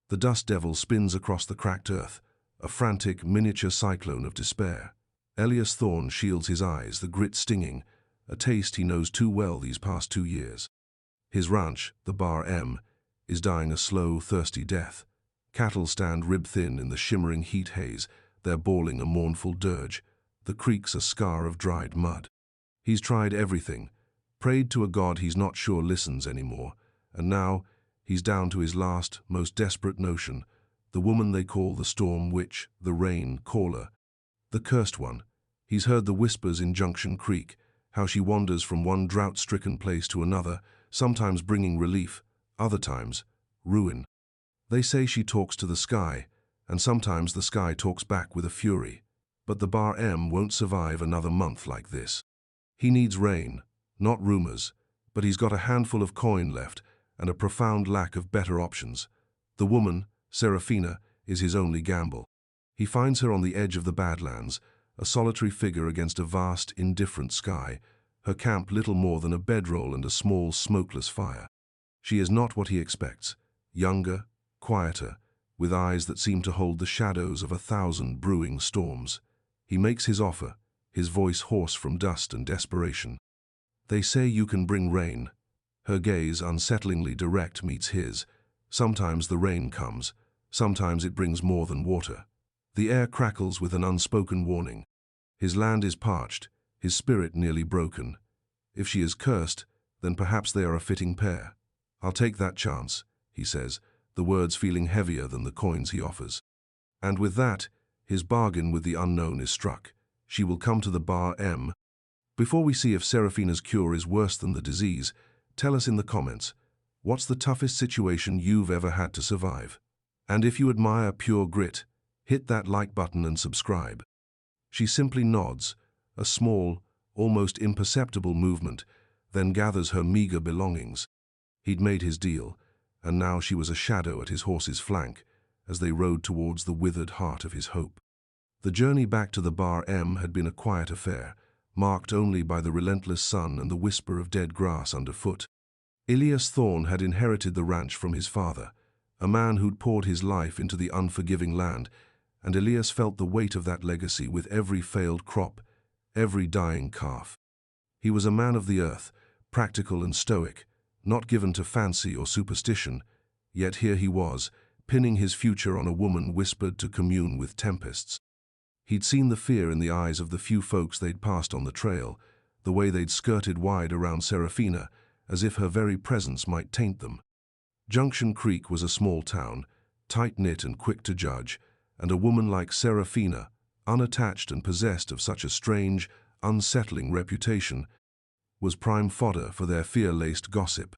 The dust devil spins across the cracked earth, a frantic miniature cyclone of despair. Elias Thorne shields his eyes, the grit stinging, a taste he knows too well these past 2 years. His ranch, the Bar M, is dying a slow, thirsty death. Cattle stand rib-thin in the shimmering heat haze, their bawling a mournful dirge. The creek's a scar of dried mud. He's tried everything, prayed to a god he's not sure listens anymore, and now he's down to his last, most desperate notion, the woman they call the Storm Witch, the Rain Caller, the cursed one. He's heard the whispers in Junction Creek, how she wanders from one drought-stricken place to another, sometimes bringing relief, other times ruin. They say she talks to the sky, and sometimes the sky talks back with a fury. But the Bar M won't survive another month like this. He needs rain, not rumors, but he's got a handful of coin left and a profound lack of better options. The woman, Serafina, is his only gamble. He finds her on the edge of the Badlands, a solitary figure against a vast, indifferent sky, her camp little more than a bedroll and a small, smokeless fire. She is not what he expects, younger, quieter, with eyes that seem to hold the shadows of 1,000 brewing storms. He makes his offer, his voice hoarse from dust and desperation. They say you can bring rain. Her gaze, unsettlingly direct, meets his. Sometimes the rain comes, sometimes it brings more than water. The air crackles with an unspoken warning. His land is parched, his spirit nearly broken. If she is cursed, then perhaps they are a fitting pair. I'll take that chance, he says, the words feeling heavier than the coins he offers. And with that, his bargain with the unknown is struck. She will come to the Bar M. Before we see if Serafina's cure is worse than the disease, tell us in the comments, what's the toughest situation you've ever had to survive? And if you admire pure grit, hit that like button and subscribe. She simply nods, a small, almost imperceptible movement, then gathers her meager belongings. He'd made his deal, and now she was a shadow at his horse's flank, as they rode towards the withered heart of his hope. The journey back to the Bar M had been a quiet affair, marked only by the relentless sun and the whisper of dead grass underfoot. Elias Thorne had inherited the ranch from his father, a man who'd poured his life into the unforgiving land, and Elias felt the weight of that legacy with every failed crop, every dying calf. He was a man of the earth, practical and stoic, not given to fancy or superstition, yet here he was, pinning his future on a woman whispered to commune with tempests. He'd seen the fear in the eyes of the few folks they'd passed on the trail, the way they'd skirted wide around Serafina, as if her very presence might taint them. Junction Creek was a small town, tight-knit and quick to judge, and a woman like Serafina, unattached and possessed of such a strange, unsettling reputation, was prime fodder for their fear-laced gossip.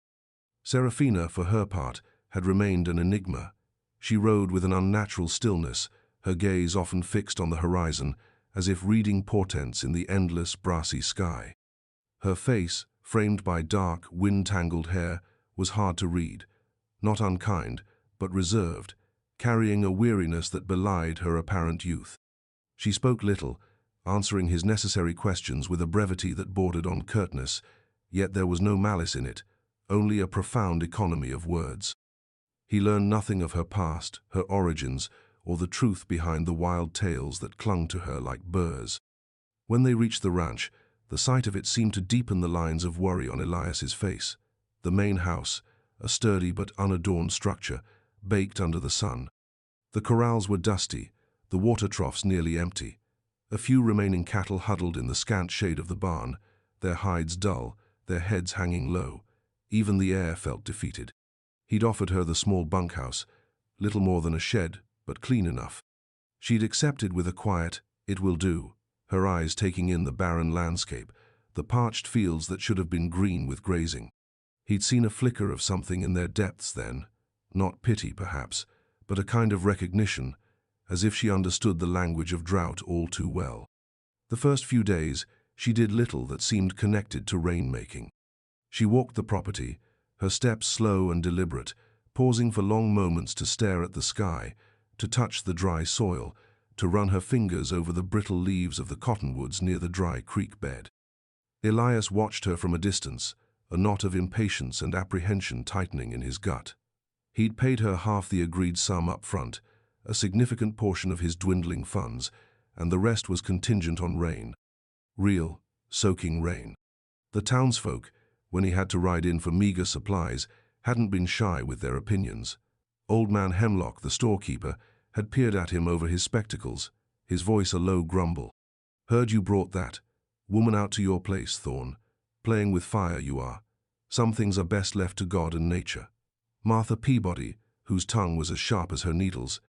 Serafina, for her part, had remained an enigma. She rode with an unnatural stillness, her gaze often fixed on the horizon, as if reading portents in the endless, brassy sky. Her face, framed by dark, wind-tangled hair, was hard to read, not unkind, but reserved, carrying a weariness that belied her apparent youth. She spoke little, answering his necessary questions with a brevity that bordered on curtness, yet there was no malice in it, only a profound economy of words. He learned nothing of her past, her origins, or the truth behind the wild tales that clung to her like burrs. When they reached the ranch, the sight of it seemed to deepen the lines of worry on Elias's face. The main house, a sturdy but unadorned structure, baked under the sun. The corrals were dusty, the water troughs nearly empty. A few remaining cattle huddled in the scant shade of the barn, their hides dull, their heads hanging low. Even the air felt defeated. He'd offered her the small bunkhouse, little more than a shed, but clean enough. She'd accepted with a quiet, "It will do," her eyes taking in the barren landscape, the parched fields that should have been green with grazing. He'd seen a flicker of something in their depths then, not pity perhaps, but a kind of recognition, as if she understood the language of drought all too well. The first few days, she did little that seemed connected to rainmaking. She walked the property, her steps slow and deliberate, pausing for long moments to stare at the sky, to touch the dry soil, to run her fingers over the brittle leaves of the cottonwoods near the dry creek bed. Elias watched her from a distance, a knot of impatience and apprehension tightening in his gut. He'd paid her half the agreed sum up front, a significant portion of his dwindling funds, and the rest was contingent on rain. Real, soaking rain. The townsfolk, when he had to ride in for meager supplies, hadn't been shy with their opinions. Old man Hemlock, the storekeeper, had peered at him over his spectacles, his voice a low grumble. "Heard you brought that woman out to your place, Thorne. Playing with fire you are. Some things are best left to God and nature." Martha Peabody, whose tongue was as sharp as her needles,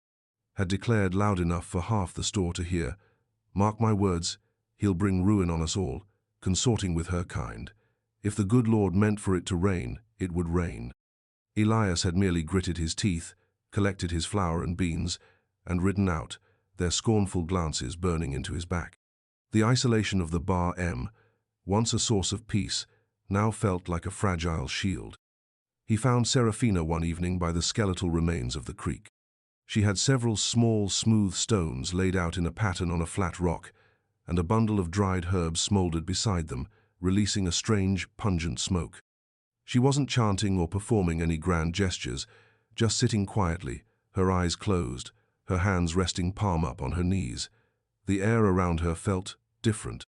had declared loud enough for half the store to hear, "Mark my words, he'll bring ruin on us all, consorting with her kind. If the good Lord meant for it to rain, it would rain." Elias had merely gritted his teeth, collected his flour and beans, and ridden out, their scornful glances burning into his back. The isolation of the Bar M, once a source of peace, now felt like a fragile shield. He found Seraphina one evening by the skeletal remains of the creek. She had several small, smooth stones laid out in a pattern on a flat rock, and a bundle of dried herbs smoldered beside them, releasing a strange, pungent smoke. She wasn't chanting or performing any grand gestures, just sitting quietly, her eyes closed, her hands resting palm up on her knees. The air around her felt different.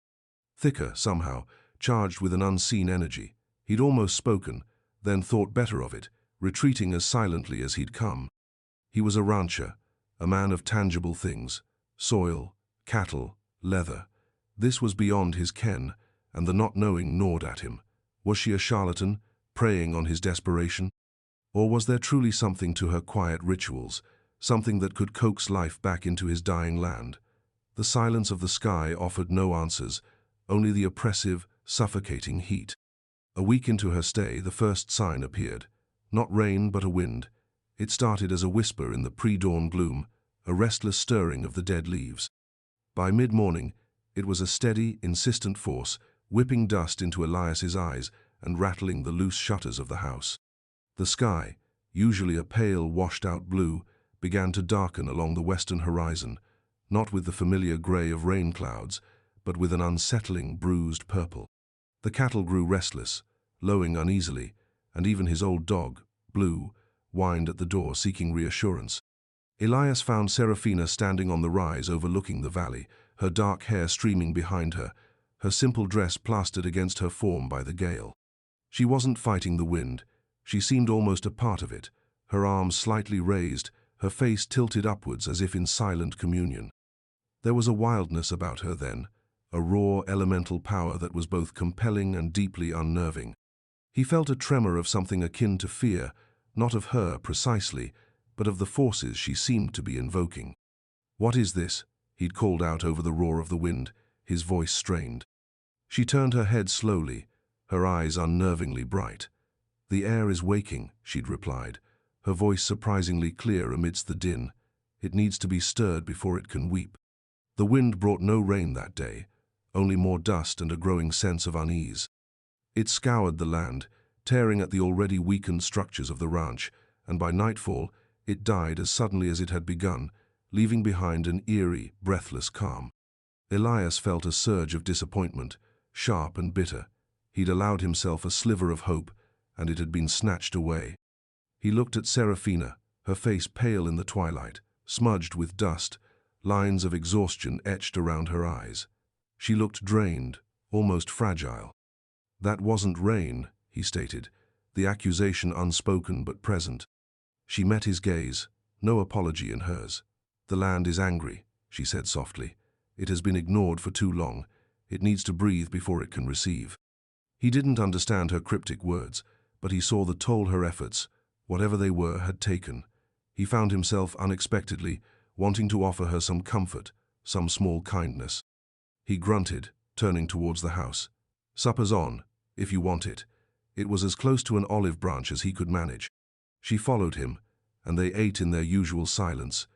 Thicker, somehow, charged with an unseen energy. He'd almost spoken, then thought better of it, retreating as silently as he'd come. He was a rancher, a man of tangible things, soil, cattle, leather. This was beyond his ken, and the not knowing gnawed at him. Was she a charlatan, preying on his desperation? Or was there truly something to her quiet rituals, something that could coax life back into his dying land? The silence of the sky offered no answers, only the oppressive, suffocating heat. A week into her stay, the first sign appeared. Not rain, but a wind. It started as a whisper in the pre-dawn gloom, a restless stirring of the dead leaves. By mid-morning, it was a steady, insistent force, whipping dust into Elias's eyes and rattling the loose shutters of the house. The sky, usually a pale, washed-out blue, began to darken along the western horizon, not with the familiar grey of rain clouds, but with an unsettling, bruised purple. The cattle grew restless, lowing uneasily, and even his old dog, Blue, whined at the door seeking reassurance. Elias found Seraphina standing on the rise overlooking the valley, her dark hair streaming behind her, her simple dress plastered against her form by the gale. She wasn't fighting the wind. She seemed almost a part of it, her arms slightly raised, her face tilted upwards as if in silent communion. There was a wildness about her then, a raw elemental power that was both compelling and deeply unnerving. He felt a tremor of something akin to fear, not of her precisely, but of the forces she seemed to be invoking. "What is this?" he'd called out over the roar of the wind, his voice strained. She turned her head slowly, her eyes unnervingly bright. "The air is waking," she'd replied, her voice surprisingly clear amidst the din. "It needs to be stirred before it can weep." The wind brought no rain that day, only more dust and a growing sense of unease. It scoured the land, tearing at the already weakened structures of the ranch, and by nightfall it died as suddenly as it had begun, leaving behind an eerie, breathless calm. Elias felt a surge of disappointment, sharp and bitter. He'd allowed himself a sliver of hope, and it had been snatched away. He looked at Seraphina, her face pale in the twilight, smudged with dust, lines of exhaustion etched around her eyes. She looked drained, almost fragile. "That wasn't rain," he stated, the accusation unspoken but present. She met his gaze, no apology in hers. "The land is angry," she said softly. "It has been ignored for too long. It needs to breathe before it can receive." He didn't understand her cryptic words, but he saw the toll her efforts, whatever they were, had taken. He found himself unexpectedly wanting to offer her some comfort, some small kindness. He grunted, turning towards the house. "Supper's on, if you want it." It was as close to an olive branch as he could manage. She followed him, and they ate in their usual silence,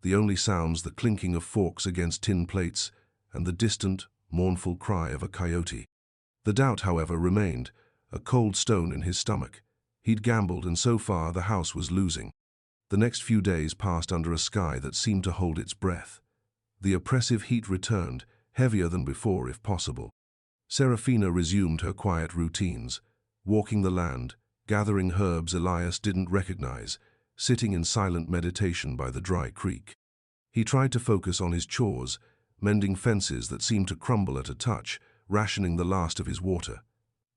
the only sounds the clinking of forks against tin plates and the distant, mournful cry of a coyote. The doubt, however, remained, a cold stone in his stomach. He'd gambled, and so far the house was losing. The next few days passed under a sky that seemed to hold its breath. The oppressive heat returned, heavier than before if possible. Seraphina resumed her quiet routines, walking the land, gathering herbs Elias didn't recognize, sitting in silent meditation by the dry creek. He tried to focus on his chores, mending fences that seemed to crumble at a touch, rationing the last of his water.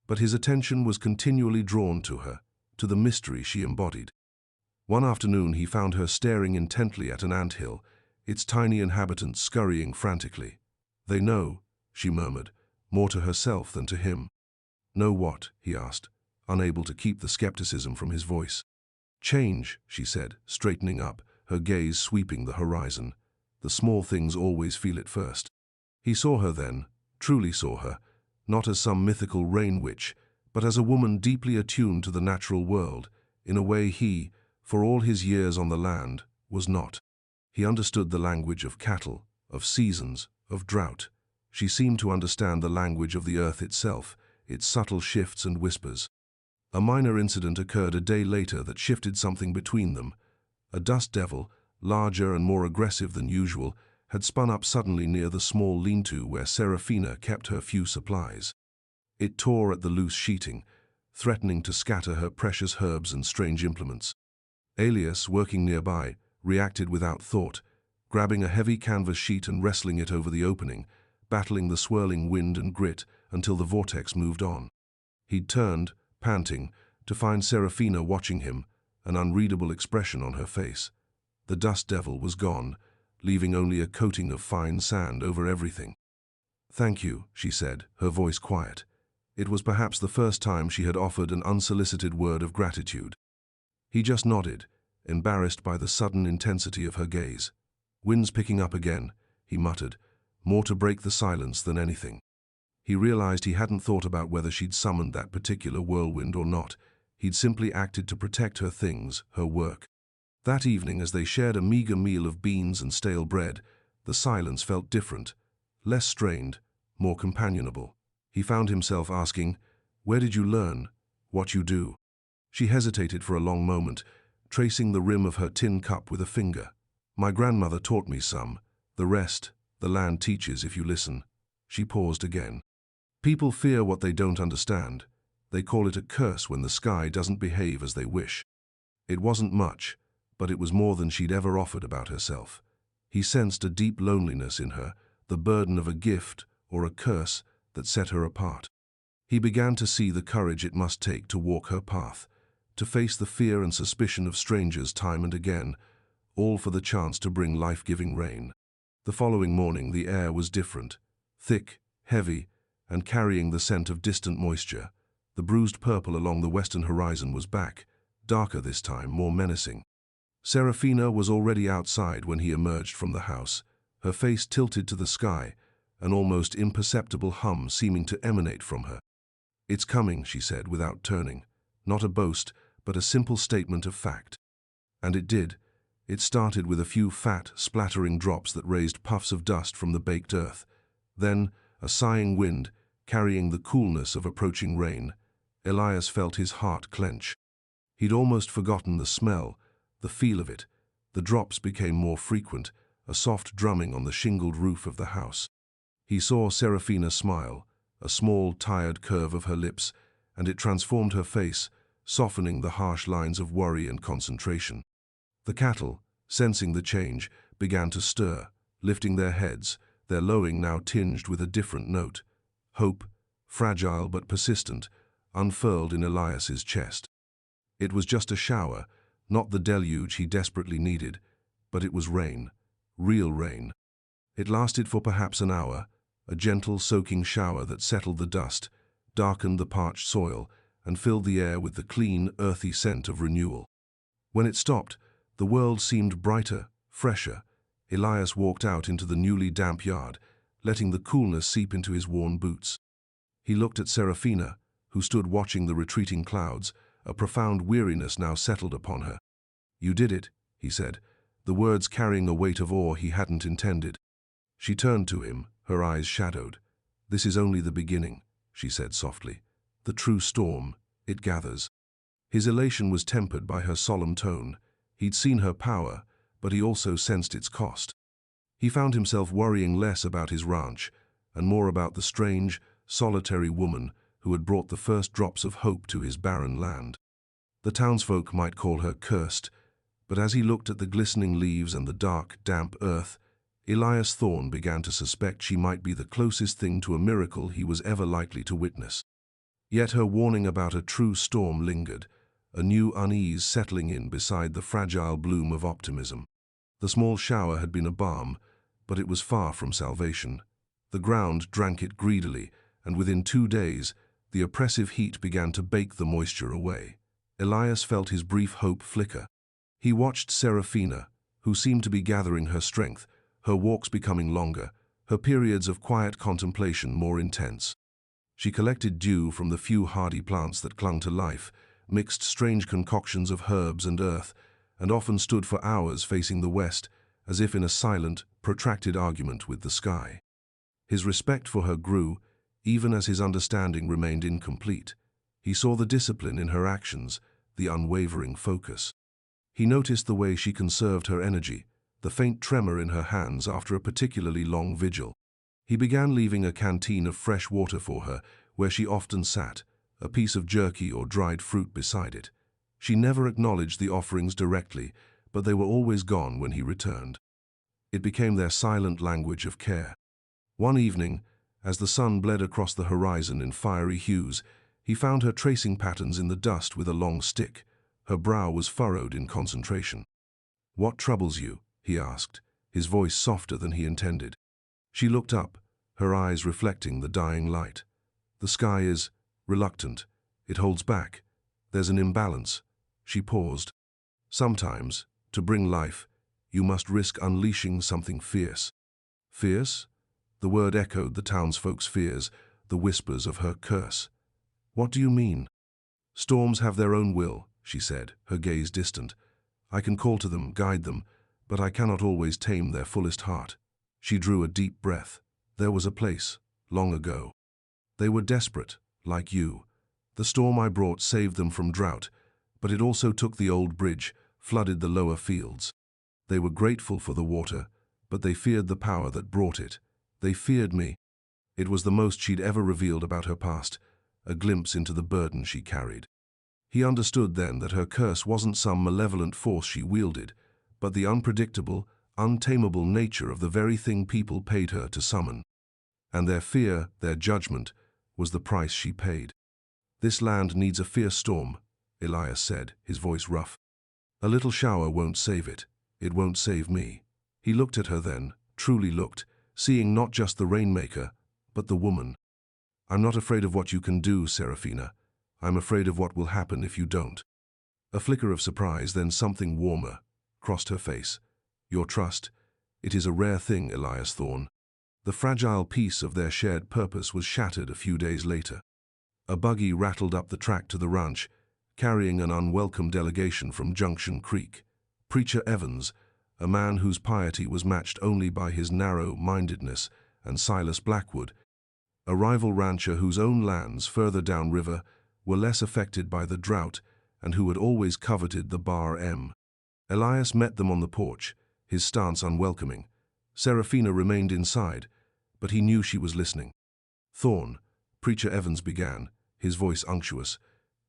But his attention was continually drawn to her, to the mystery she embodied. One afternoon he found her staring intently at an anthill, its tiny inhabitants scurrying frantically. "They know," she murmured, more to herself than to him. "Know what?" he asked, unable to keep the skepticism from his voice. "Change," she said, straightening up, her gaze sweeping the horizon. "The small things always feel it first." He saw her then, truly saw her, not as some mythical rain witch, but as a woman deeply attuned to the natural world, in a way he, for all his years on the land, was not. He understood the language of cattle, of seasons, of drought. She seemed to understand the language of the earth itself, its subtle shifts and whispers. A minor incident occurred a day later that shifted something between them. A dust devil, larger and more aggressive than usual, had spun up suddenly near the small lean-to where Serafina kept her few supplies. It tore at the loose sheeting, threatening to scatter her precious herbs and strange implements. Elias, working nearby, reacted without thought, grabbing a heavy canvas sheet and wrestling it over the opening, battling the swirling wind and grit until the vortex moved on. He'd turned, panting, to find Serafina watching him, an unreadable expression on her face. The dust devil was gone, leaving only a coating of fine sand over everything. "Thank you," she said, her voice quiet. It was perhaps the first time she had offered an unsolicited word of gratitude. He just nodded, embarrassed by the sudden intensity of her gaze. "Wind's picking up again," he muttered, more to break the silence than anything. He realized he hadn't thought about whether she'd summoned that particular whirlwind or not. He'd simply acted to protect her things, her work. That evening, as they shared a meager meal of beans and stale bread, the silence felt different, less strained, more companionable. He found himself asking, "Where did you learn what you do?" She hesitated for a long moment, tracing the rim of her tin cup with a finger. "My grandmother taught me some. The rest, the land teaches if you listen." She paused again. "People fear what they don't understand. They call it a curse when the sky doesn't behave as they wish." It wasn't much, but it was more than she'd ever offered about herself. He sensed a deep loneliness in her, the burden of a gift or a curse that set her apart. He began to see the courage it must take to walk her path, to face the fear and suspicion of strangers time and again, all for the chance to bring life-giving rain. The following morning the air was different, thick, heavy, and carrying the scent of distant moisture. The bruised purple along the western horizon was back, darker this time, more menacing. Serafina was already outside when he emerged from the house, her face tilted to the sky, an almost imperceptible hum seeming to emanate from her. "It's coming," she said without turning, not a boast, but a simple statement of fact. And it did. It started with a few fat, splattering drops that raised puffs of dust from the baked earth. Then, a sighing wind, carrying the coolness of approaching rain. Elias felt his heart clench. He'd almost forgotten the smell, the feel of it. The drops became more frequent, a soft drumming on the shingled roof of the house. He saw Serafina smile, a small, tired curve of her lips, and it transformed her face, softening the harsh lines of worry and concentration. The cattle, sensing the change, began to stir, lifting their heads, their lowing now tinged with a different note. Hope, fragile but persistent, unfurled in Elias's chest. It was just a shower, not the deluge he desperately needed, but it was rain, real rain. It lasted for perhaps an hour, a gentle soaking shower that settled the dust, darkened the parched soil, and filled the air with the clean, earthy scent of renewal. When it stopped, the world seemed brighter, fresher. Elias walked out into the newly damp yard, letting the coolness seep into his worn boots. He looked at Serafina, who stood watching the retreating clouds, a profound weariness now settled upon her. "You did it," he said, the words carrying a weight of awe he hadn't intended. She turned to him, her eyes shadowed. "This is only the beginning," she said softly. "The true storm, it gathers." His elation was tempered by her solemn tone. He'd seen her power, but he also sensed its cost. He found himself worrying less about his ranch, and more about the strange, solitary woman who had brought the first drops of hope to his barren land. The townsfolk might call her cursed, But as he looked at the glistening leaves and the dark, damp earth, Elias Thorne began to suspect she might be the closest thing to a miracle he was ever likely to witness. Yet her warning about a true storm lingered, a new unease settling in beside the fragile bloom of optimism. The small shower had been a balm, but it was far from salvation. The ground drank it greedily, and within 2 days, the oppressive heat began to bake the moisture away. Elias felt his brief hope flicker. He watched Serafina, who seemed to be gathering her strength, her walks becoming longer, her periods of quiet contemplation more intense. She collected dew from the few hardy plants that clung to life, mixed strange concoctions of herbs and earth, and often stood for hours facing the west, as if in a silent, protracted argument with the sky. His respect for her grew, even as his understanding remained incomplete. He saw the discipline in her actions, the unwavering focus. He noticed the way she conserved her energy, the faint tremor in her hands after a particularly long vigil. He began leaving a canteen of fresh water for her, where she often sat, a piece of jerky or dried fruit beside it. She never acknowledged the offerings directly, but they were always gone when he returned. It became their silent language of care. One evening, as the sun bled across the horizon in fiery hues, he found her tracing patterns in the dust with a long stick. Her brow was furrowed in concentration. "What troubles you?" he asked, his voice softer than he intended. She looked up, her eyes reflecting the dying light. "The sky is reluctant. It holds back. There's an imbalance." She paused. "Sometimes, to bring life, you must risk unleashing something fierce." Fierce? The word echoed the townsfolk's fears, the whispers of her curse. "What do you mean?" "Storms have their own will," she said, her gaze distant. "I can call to them, guide them, but I cannot always tame their fullest heart." She drew a deep breath. "There was a place, long ago. They were desperate, like you. The storm I brought saved them from drought, but it also took the old bridge, flooded the lower fields. They were grateful for the water, but they feared the power that brought it. They feared me." It was the most she'd ever revealed about her past, a glimpse into the burden she carried. He understood then that her curse wasn't some malevolent force she wielded, but the unpredictable, untamable nature of the very thing people paid her to summon. And their fear, their judgment, was the price she paid. "This land needs a fierce storm," Elias said, his voice rough. "A little shower won't save it. It won't save me." He looked at her then, truly looked, seeing not just the Rainmaker, but the woman. "I'm not afraid of what you can do, Serafina. I'm afraid of what will happen if you don't." A flicker of surprise, then something warmer, crossed her face. "Your trust. It is a rare thing, Elias Thorne." The fragile peace of their shared purpose was shattered a few days later. A buggy rattled up the track to the ranch, carrying an unwelcome delegation from Junction Creek. Preacher Evans, a man whose piety was matched only by his narrow-mindedness, and Silas Blackwood, a rival rancher whose own lands further downriver were less affected by the drought and who had always coveted the Bar M. Elias met them on the porch, his stance unwelcoming. Serafina remained inside, but he knew she was listening. "Thorne," Preacher Evans began, his voice unctuous,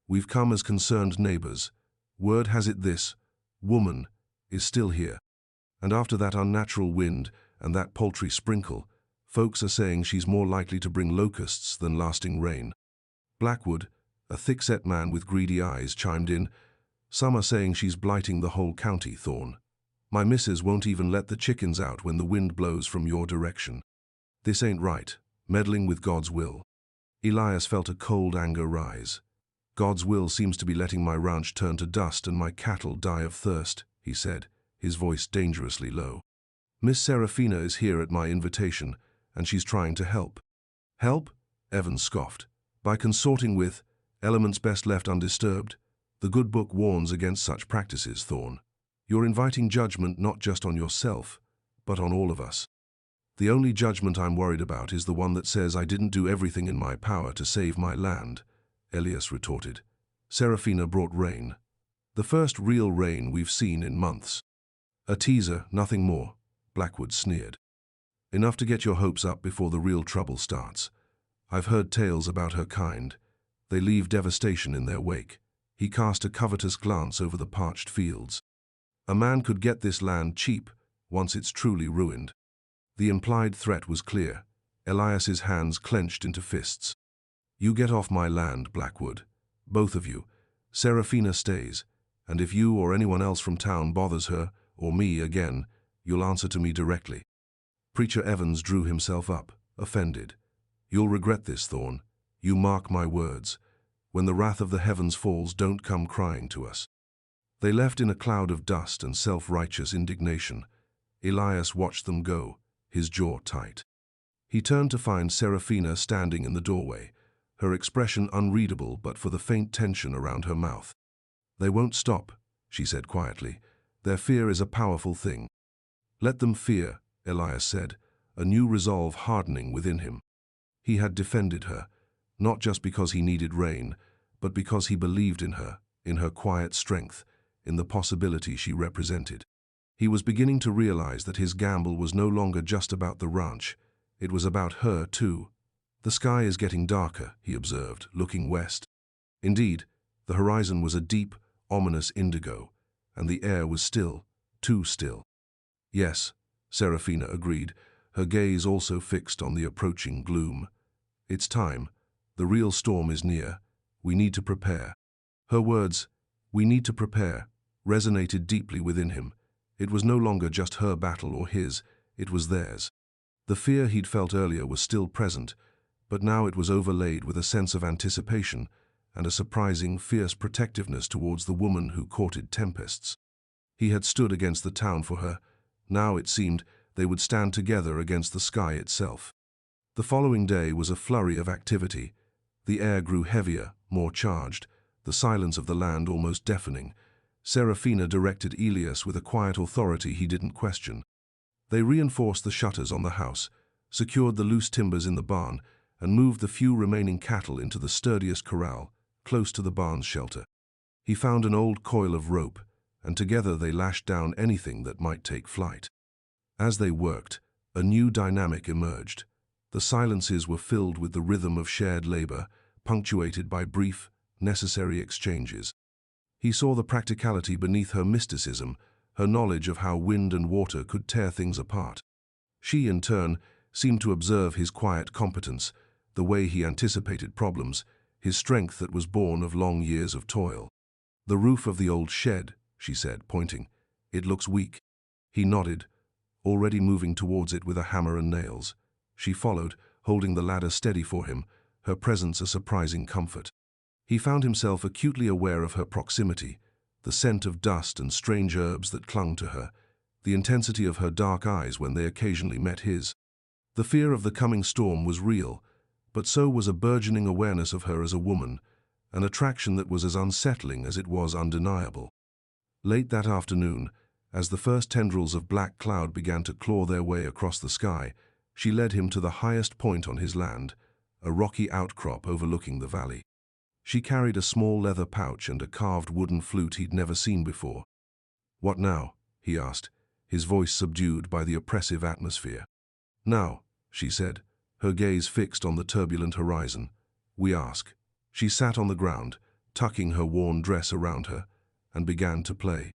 "we've come as concerned neighbors. Word has it this woman is still here. And after that unnatural wind and that paltry sprinkle, folks are saying she's more likely to bring locusts than lasting rain." Blackwood, a thick-set man with greedy eyes, chimed in, "Some are saying she's blighting the whole county, Thorne. My missus won't even let the chickens out when the wind blows from your direction. This ain't right, meddling with God's will." Elias felt a cold anger rise. "God's will seems to be letting my ranch turn to dust and my cattle die of thirst," he said, his voice dangerously low. "Miss Serafina is here at my invitation, and she's trying to help." "Help?" Evans scoffed. "By consorting with elements best left undisturbed. The good book warns against such practices, Thorne. You're inviting judgment not just on yourself, but on all of us." "The only judgment I'm worried about is the one that says I didn't do everything in my power to save my land," Elias retorted. Serafina brought rain. "The first real rain we've seen in months." "A teaser, nothing more," Blackwood sneered. "Enough to get your hopes up before the real trouble starts. I've heard tales about her kind. They leave devastation in their wake." He cast a covetous glance over the parched fields. A man could get this land cheap once it's truly ruined. The implied threat was clear. Elias's hands clenched into fists. You get off my land, Blackwood. Both of you. Serafina stays, and if you or anyone else from town bothers her, or me again, you'll answer to me directly. Preacher Evans drew himself up, offended. You'll regret this, Thorne. You mark my words. When the wrath of the heavens falls, don't come crying to us. They left in a cloud of dust and self-righteous indignation. Elias watched them go, his jaw tight. He turned to find Serafina standing in the doorway, her expression unreadable but for the faint tension around her mouth. They won't stop, she said quietly. Their fear is a powerful thing. Let them fear, Elias said, a new resolve hardening within him. He had defended her, not just because he needed Rain, but because he believed in her quiet strength, in the possibility she represented. He was beginning to realize that his gamble was no longer just about the ranch. It was about her, too. The sky is getting darker, he observed, looking west. Indeed, the horizon was a deep, ominous indigo, and the air was still, too still. Yes, Serafina agreed, her gaze also fixed on the approaching gloom. It's time. The real storm is near. We need to prepare. Her words, "we need to prepare," resonated deeply within him. It was no longer just her battle or his, it was theirs. The fear he'd felt earlier was still present, but now it was overlaid with a sense of anticipation and a surprising, fierce protectiveness towards the woman who courted tempests. He had stood against the town for her. Now it seemed they would stand together against the sky itself. The following day was a flurry of activity. The air grew heavier, more charged, the silence of the land almost deafening. Serafina directed Elias with a quiet authority he didn't question. They reinforced the shutters on the house, secured the loose timbers in the barn, and moved the few remaining cattle into the sturdiest corral, close to the barn's shelter. He found an old coil of rope, and together they lashed down anything that might take flight. As they worked, a new dynamic emerged. The silences were filled with the rhythm of shared labor, punctuated by brief, necessary exchanges. He saw the practicality beneath her mysticism, her knowledge of how wind and water could tear things apart. She, in turn, seemed to observe his quiet competence, the way he anticipated problems, his strength that was born of long years of toil. "The roof of the old shed," she said, pointing. "It looks weak." He nodded, already moving towards it with a hammer and nails. She followed, holding the ladder steady for him, her presence a surprising comfort. He found himself acutely aware of her proximity, the scent of dust and strange herbs that clung to her, the intensity of her dark eyes when they occasionally met his. The fear of the coming storm was real, but so was a burgeoning awareness of her as a woman, an attraction that was as unsettling as it was undeniable. Late that afternoon, as the first tendrils of black cloud began to claw their way across the sky, she led him to the highest point on his land, a rocky outcrop overlooking the valley. She carried a small leather pouch and a carved wooden flute he'd never seen before. "What now?" he asked, his voice subdued by the oppressive atmosphere. "Now," she said, her gaze fixed on the turbulent horizon. "We ask." She sat on the ground, tucking her worn dress around her, and began to play.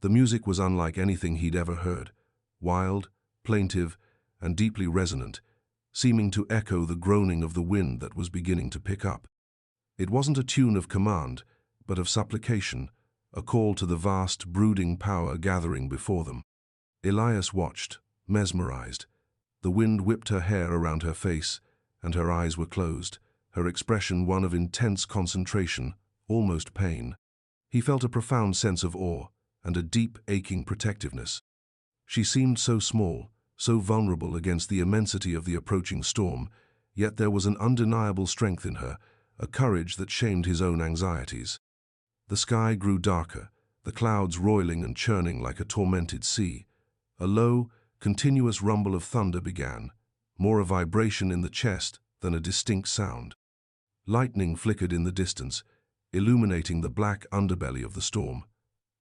The music was unlike anything he'd ever heard, wild, plaintive, and deeply resonant, seeming to echo the groaning of the wind that was beginning to pick up. It wasn't a tune of command, but of supplication, a call to the vast, brooding power gathering before them. Elias watched, mesmerized. The wind whipped her hair around her face, and her eyes were closed, her expression one of intense concentration, almost pain. He felt a profound sense of awe and a deep, aching protectiveness. She seemed so small, so vulnerable against the immensity of the approaching storm, yet there was an undeniable strength in her, a courage that shamed his own anxieties. The sky grew darker, the clouds roiling and churning like a tormented sea. A low, continuous rumble of thunder began, more a vibration in the chest than a distinct sound. Lightning flickered in the distance, illuminating the black underbelly of the storm.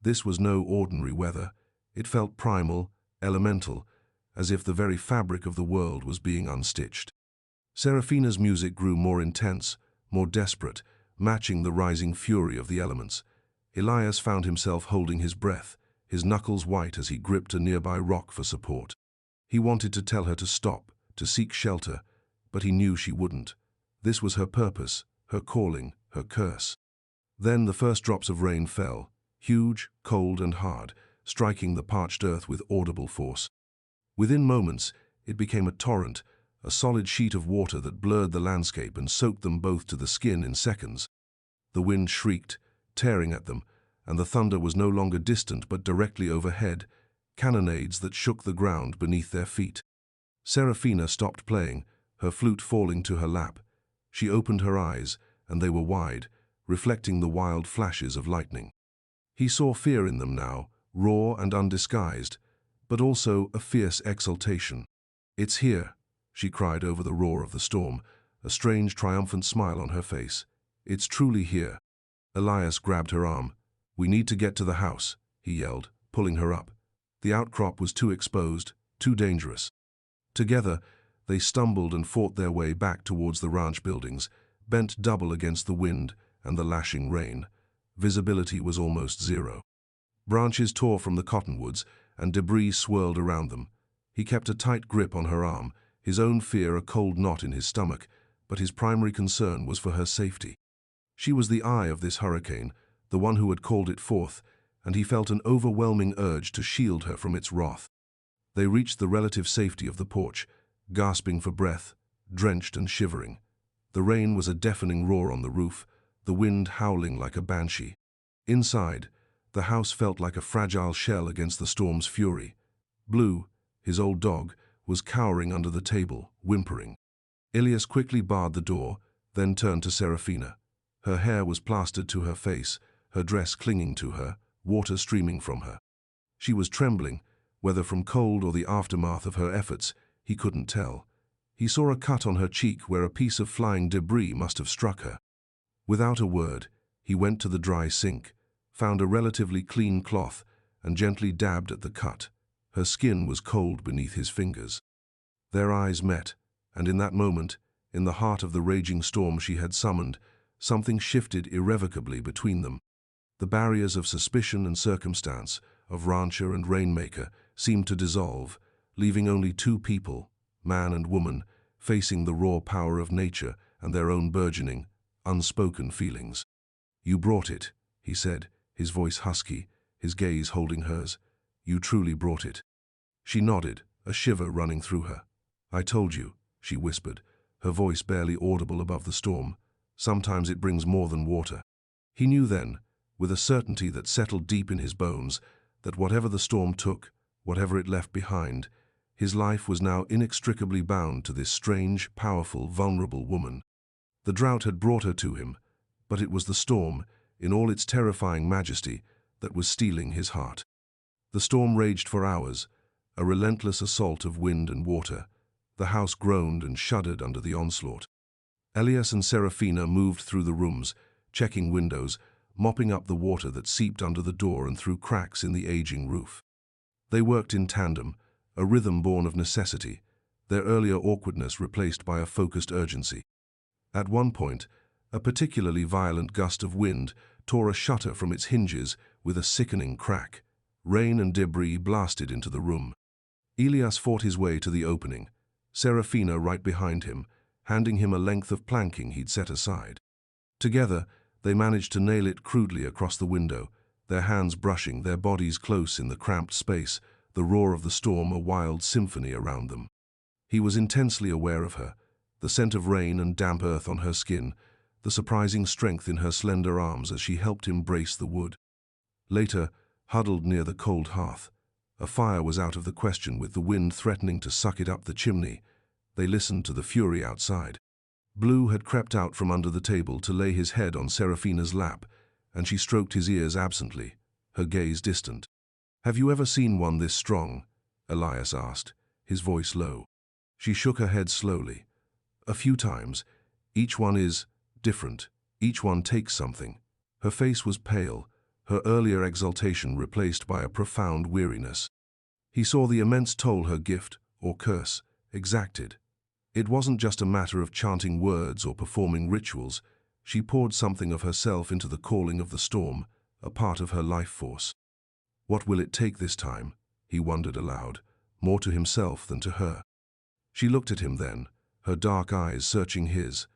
This was no ordinary weather. It felt primal, elemental, as if the very fabric of the world was being unstitched. Serafina's music grew more intense, more desperate, matching the rising fury of the elements. Elias found himself holding his breath, his knuckles white as he gripped a nearby rock for support. He wanted to tell her to stop, to seek shelter, but he knew she wouldn't. This was her purpose, her calling, her curse. Then the first drops of rain fell, huge, cold and hard, striking the parched earth with audible force. Within moments, it became a torrent, a solid sheet of water that blurred the landscape and soaked them both to the skin in seconds. The wind shrieked, tearing at them, and the thunder was no longer distant but directly overhead, cannonades that shook the ground beneath their feet. Serafina stopped playing, her flute falling to her lap. She opened her eyes, and they were wide, reflecting the wild flashes of lightning. He saw fear in them now, raw and undisguised, but also a fierce exultation. "It's here," she cried over the roar of the storm, a strange, triumphant smile on her face. "It's truly here." Elias grabbed her arm. "We need to get to the house," he yelled, pulling her up. The outcrop was too exposed, too dangerous. Together, they stumbled and fought their way back towards the ranch buildings, bent double against the wind and the lashing rain. Visibility was almost zero. Branches tore from the cottonwoods, and debris swirled around them. He kept a tight grip on her arm, his own fear a cold knot in his stomach, but his primary concern was for her safety. She was the eye of this hurricane, the one who had called it forth, and he felt an overwhelming urge to shield her from its wrath. They reached the relative safety of the porch, gasping for breath, drenched and shivering. The rain was a deafening roar on the roof, the wind howling like a banshee. Inside, the house felt like a fragile shell against the storm's fury. Blue, his old dog, was cowering under the table, whimpering. Elias quickly barred the door, then turned to Serafina. Her hair was plastered to her face, her dress clinging to her, water streaming from her. She was trembling, whether from cold or the aftermath of her efforts, he couldn't tell. He saw a cut on her cheek where a piece of flying debris must have struck her. Without a word, he went to the dry sink, found a relatively clean cloth, and gently dabbed at the cut. Her skin was cold beneath his fingers. Their eyes met, and in that moment, in the heart of the raging storm she had summoned, something shifted irrevocably between them. The barriers of suspicion and circumstance, of rancher and rainmaker, seemed to dissolve, leaving only two people, man and woman, facing the raw power of nature and their own burgeoning, unspoken feelings. "You brought it," he said, his voice husky, his gaze holding hers. "You truly brought it." She nodded, a shiver running through her. "I told you," she whispered, her voice barely audible above the storm. "Sometimes it brings more than water." He knew then, with a certainty that settled deep in his bones, that whatever the storm took, whatever it left behind, his life was now inextricably bound to this strange, powerful, vulnerable woman. The drought had brought her to him, but it was the storm, in all its terrifying majesty, that was stealing his heart. The storm raged for hours, a relentless assault of wind and water. The house groaned and shuddered under the onslaught. Elias and Serafina moved through the rooms, checking windows, mopping up the water that seeped under the door and through cracks in the aging roof. They worked in tandem, a rhythm born of necessity, their earlier awkwardness replaced by a focused urgency. At one point, a particularly violent gust of wind tore a shutter from its hinges with a sickening crack. Rain and debris blasted into the room. Elias fought his way to the opening, Serafina right behind him, handing him a length of planking he'd set aside. Together, they managed to nail it crudely across the window, their hands brushing, their bodies close in the cramped space, the roar of the storm a wild symphony around them. He was intensely aware of her, the scent of rain and damp earth on her skin, the surprising strength in her slender arms as she helped him brace the wood. Later, huddled near the cold hearth, a fire was out of the question with the wind threatening to suck it up the chimney. They listened to the fury outside. Blue had crept out from under the table to lay his head on Serafina's lap, and she stroked his ears absently, her gaze distant. "Have you ever seen one this strong?" Elias asked, his voice low. She shook her head slowly. "A few times. Each one is different. Each one takes something." Her face was pale, her earlier exultation replaced by a profound weariness. He saw the immense toll her gift, or curse, exacted. It wasn't just a matter of chanting words or performing rituals. She poured something of herself into the calling of the storm, a part of her life force. What will it take this time? He wondered aloud, more to himself than to her. She looked at him then, her dark eyes searching his.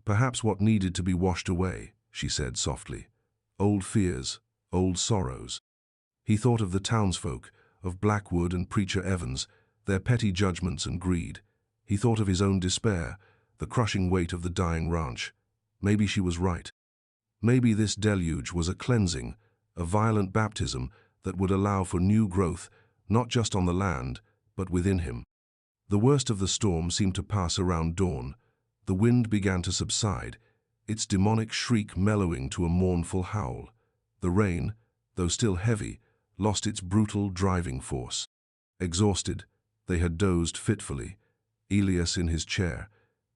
Perhaps what needed to be washed away, she said softly. Old fears, old sorrows. He thought of the townsfolk, of Blackwood and Preacher Evans, their petty judgments and greed. He thought of his own despair, the crushing weight of the dying ranch. Maybe she was right. Maybe this deluge was a cleansing, a violent baptism that would allow for new growth, not just on the land, but within him. The worst of the storm seemed to pass around dawn. The wind began to subside, its demonic shriek mellowing to a mournful howl. The rain, though still heavy, lost its brutal driving force. Exhausted, they had dozed fitfully, Elias in his chair,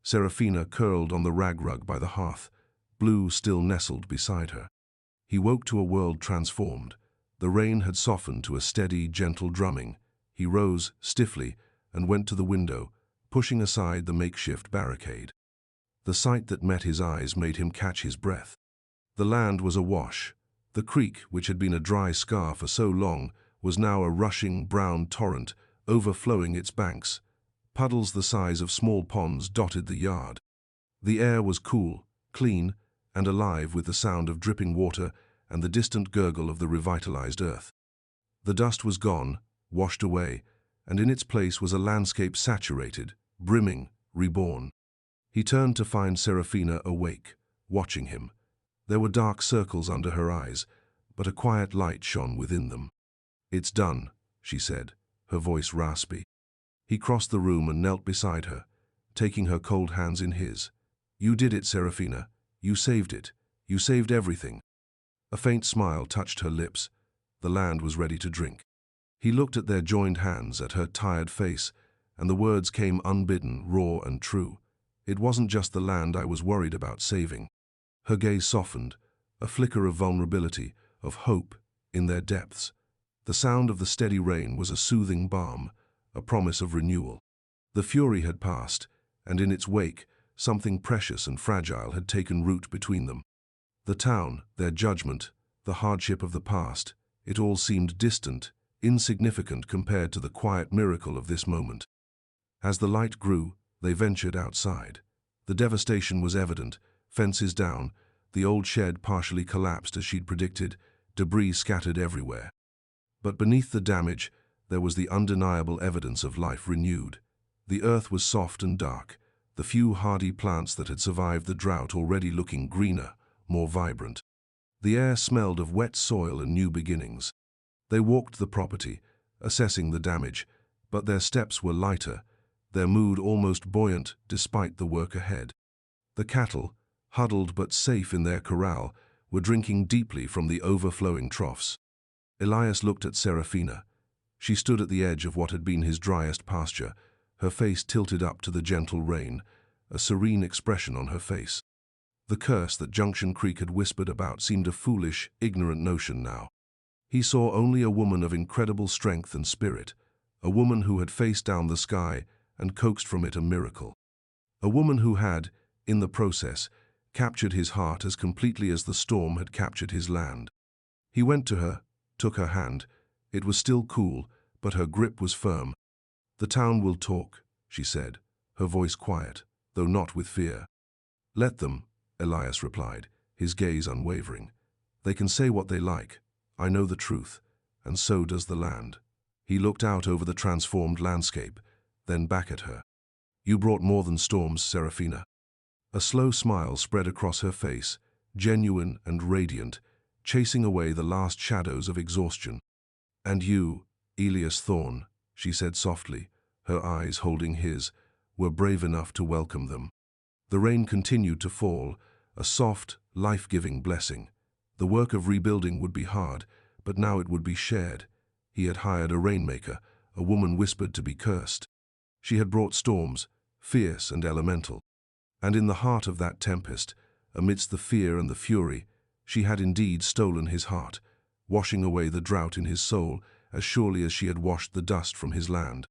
Serafina curled on the rag rug by the hearth, Blue still nestled beside her. He woke to a world transformed. The rain had softened to a steady, gentle drumming. He rose, stiffly, and went to the window, pushing aside the makeshift barricade. The sight that met his eyes made him catch his breath. The land was awash. The creek, which had been a dry scar for so long, was now a rushing, brown torrent, overflowing its banks. Puddles the size of small ponds dotted the yard. The air was cool, clean, and alive with the sound of dripping water and the distant gurgle of the revitalized earth. The dust was gone, washed away, and in its place was a landscape saturated, brimming, reborn. He turned to find Serafina awake, watching him. There were dark circles under her eyes, but a quiet light shone within them. "It's done," she said, her voice raspy. He crossed the room and knelt beside her, taking her cold hands in his. "You did it, Serafina. You saved it. You saved everything." A faint smile touched her lips. The land was ready to drink. He looked at their joined hands, at her tired face, and the words came unbidden, raw and true. "It wasn't just the land I was worried about saving." Her gaze softened, a flicker of vulnerability, of hope, in their depths. The sound of the steady rain was a soothing balm, a promise of renewal. The fury had passed, and in its wake, something precious and fragile had taken root between them. The town, their judgment, the hardship of the past, it all seemed distant, insignificant compared to the quiet miracle of this moment. As the light grew, they ventured outside. The devastation was evident, fences down, the old shed partially collapsed as she'd predicted, debris scattered everywhere. But beneath the damage, there was the undeniable evidence of life renewed. The earth was soft and dark, the few hardy plants that had survived the drought already looking greener, more vibrant. The air smelled of wet soil and new beginnings. They walked the property, assessing the damage, but their steps were lighter, their mood almost buoyant despite the work ahead. The cattle, huddled but safe in their corral, were drinking deeply from the overflowing troughs. Elias looked at Serafina. She stood at the edge of what had been his driest pasture, her face tilted up to the gentle rain, a serene expression on her face. The curse that Junction Creek had whispered about seemed a foolish, ignorant notion now. He saw only a woman of incredible strength and spirit, a woman who had faced down the sky and coaxed from it a miracle. A woman who had, in the process, captured his heart as completely as the storm had captured his land. He went to her, took her hand. It was still cool, but her grip was firm. "The town will talk," she said, her voice quiet, though not with fear. "Let them," Elias replied, his gaze unwavering. "They can say what they like. I know the truth, and so does the land." He looked out over the transformed landscape, then back at her. "You brought more than storms, Serafina." A slow smile spread across her face, genuine and radiant, chasing away the last shadows of exhaustion. "And you, Elias Thorne," she said softly, her eyes holding his, "were brave enough to welcome them." The rain continued to fall, a soft, life-giving blessing. The work of rebuilding would be hard, but now it would be shared. He had hired a Rainmaker, a woman whispered to be cursed. She had brought storms, fierce and elemental. And in the heart of that tempest, amidst the fear and the fury, she had indeed stolen his heart, washing away the drought in his soul as surely as she had washed the dust from his land.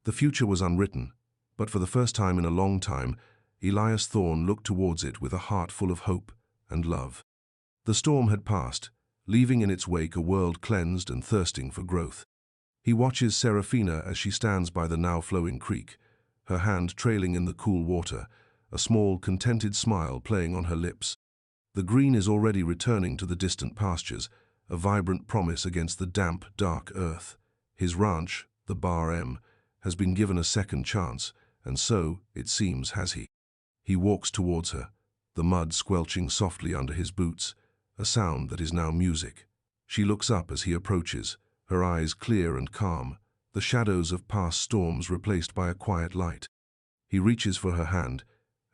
The future was unwritten, but for the first time in a long time, Elias Thorne looked towards it with a heart full of hope and love. The storm had passed, leaving in its wake a world cleansed and thirsting for growth. He watches Serafina as she stands by the now-flowing creek, her hand trailing in the cool water, a small, contented smile playing on her lips. The green is already returning to the distant pastures, a vibrant promise against the damp, dark earth. His ranch, the Bar M, has been given a second chance, and so, it seems, has he. He walks towards her, the mud squelching softly under his boots, a sound that is now music. She looks up as he approaches, her eyes clear and calm, the shadows of past storms replaced by a quiet light. He reaches for her hand,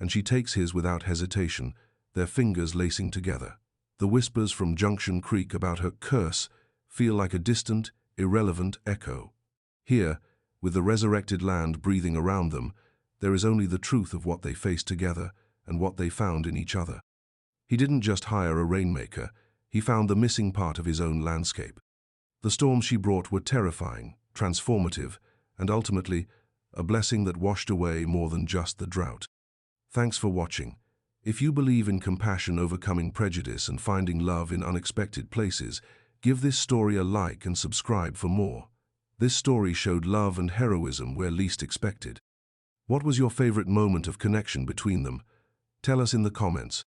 and she takes his without hesitation, their fingers lacing together. The whispers from Junction Creek about her curse feel like a distant, irrelevant echo. Here, with the resurrected land breathing around them, there is only the truth of what they faced together and what they found in each other. He didn't just hire a rainmaker, he found the missing part of his own landscape. The storms she brought were terrifying, transformative, and ultimately, a blessing that washed away more than just the drought. Thanks for watching. If you believe in compassion overcoming prejudice and finding love in unexpected places, give this story a like and subscribe for more. This story showed love and heroism where least expected. What was your favorite moment of connection between them? Tell us in the comments.